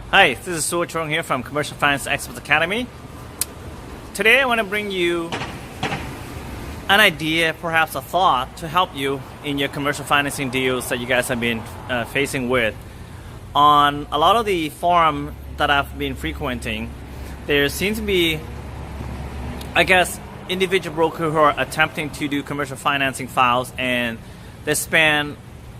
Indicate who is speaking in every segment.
Speaker 1: Hi, this is Su Chung here from Commercial Finance Experts Academy. Today I want to bring you an idea, perhaps a thought, to help you in your commercial financing deals that you guys have been facing with. On a lot of the forum that I've been frequenting, there seems to be, I guess, individual brokers who are attempting to do commercial financing files, and they spend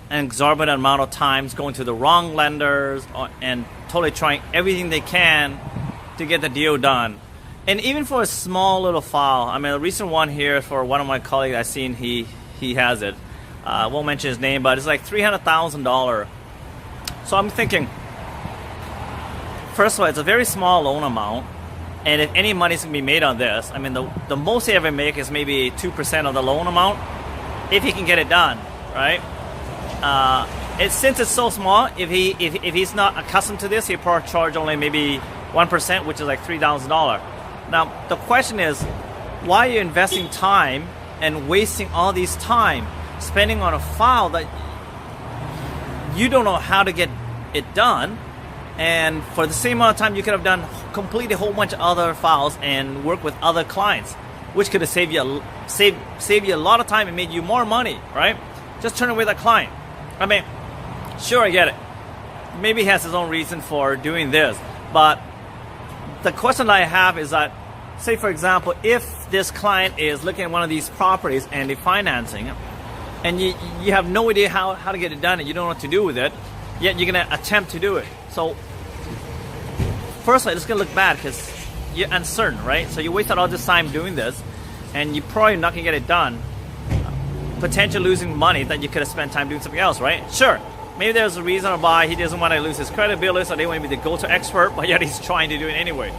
Speaker 1: an exorbitant amount of time going to the wrong lenders and totally trying everything they can to get the deal done. And even for a small little file, I mean, a recent one here for one of my colleagues I've seen, he has it. I won't mention his name, but it's like $300,000. So I'm thinking, first of all, it's a very small loan amount, and if any money's gonna be made on this, I mean, the most he ever make is maybe 2% of the loan amount, if he can get it done, right? Since it's so small, if he's not accustomed to this, he'll probably charge only maybe 1%, which is like $3,000. Now the question is, why are you investing time and wasting all this time spending on a file that you don't know how to get it done? And for the same amount of time, you could have done completely a whole bunch of other files and work with other clients, which could have saved you a lot of time and made you more money, right? Just turn away that client. I mean, sure, I get it. Maybe he has his own reason for doing this, but the question I have is that, say for example, if this client is looking at one of these properties and they're financing, and you have no idea how to get it done and you don't know what to do with it, yet you're going to attempt to do it. So, firstly, it's going to look bad because you're uncertain, right? So you wasted all this time doing this, and you're probably not going to get it done, potentially losing money that you could have spent time doing something else, right? Sure, maybe there's a reason why he doesn't want to lose his credibility, so they want to be the go-to expert, but yet he's trying to do it anyway.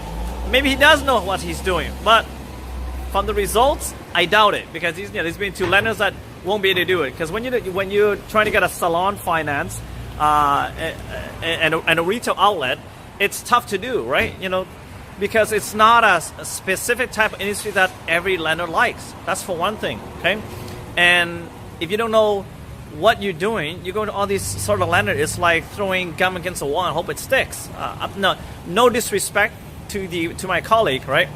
Speaker 1: Maybe he does know what he's doing, but from the results, I doubt it, because there's been two lenders that won't be able to do it. Because when you're trying to get a salon finance and a retail outlet, it's tough to do, right? Because it's not a specific type of industry that every lender likes. That's for one thing, okay? And if you don't know what you're doing, you go to all these sort of lenders. It's like throwing gum against a wall and hope it sticks. No disrespect to my colleague, right?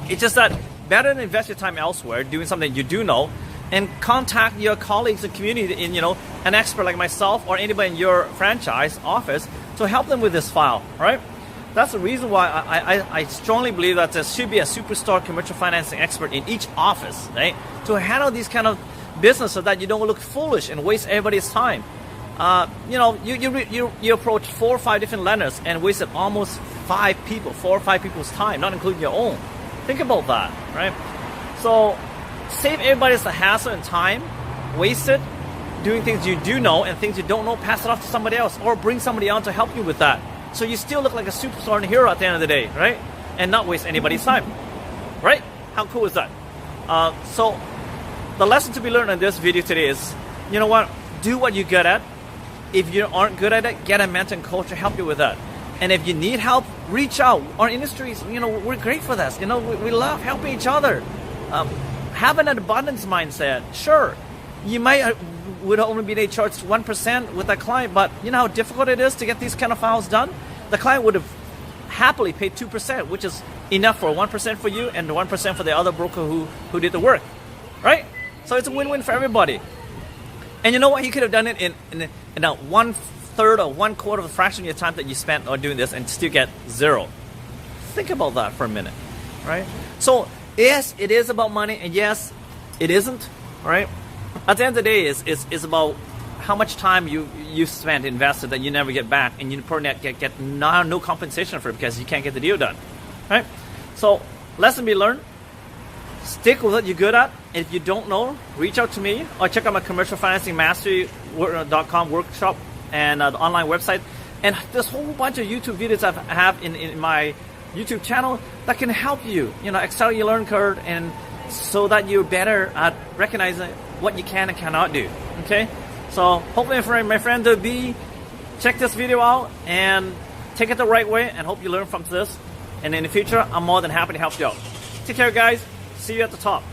Speaker 1: It's just that better than invest your time elsewhere doing something you do know, and contact your colleagues and community in an expert like myself or anybody in your franchise office to help them with this file, right? That's the reason why I strongly believe that there should be a superstar commercial financing expert in each office, right? To handle these kind of business so that you don't look foolish and waste everybody's time. You approach 4 or 5 different lenders and wasted almost 4 or 5 people's time, not including your own. Think about that, right? So save everybody's the hassle and time wasted doing things you do know, and things you don't know, pass it off to somebody else, or bring somebody on to help you with that. So you still look like a superstar and hero at the end of the day, right? And not waste anybody's time, right? How cool is that? So the lesson to be learned in this video today is, you know what? Do what you're good at. If you aren't good at it, get a mentor and coach to help you with that. And if you need help, reach out. Our industries, we're great for this. We love helping each other. Have an abundance mindset. Sure, you would only be able to charge 1% with a client, but you know how difficult it is to get these kind of files done? The client would have happily paid 2%, which is enough for 1% for you and 1% for the other broker who did the work, right? So it's a win-win for everybody. And you know what? You could have done it in a 1/3 or 1/4 of a fraction of your time that you spent on doing this and still get 0. Think about that for a minute, right? So yes, it is about money, and yes, it isn't, right? At the end of the day, it's about how much time you spent invested that you never get back, and you probably get no compensation for it because you can't get the deal done, right? So lesson be learned. Stick with what you're good at. If you don't know, reach out to me or check out my commercial financing mastery.com workshop and the online website. And there's a whole bunch of YouTube videos I have in my YouTube channel that can help you, accelerate your learning curve, and so that you're better at recognizing what you can and cannot do. Okay? So hopefully my friend B, check this video out and take it the right way, and hope you learn from this. And in the future, I'm more than happy to help you out. Take care, guys. See you at the top.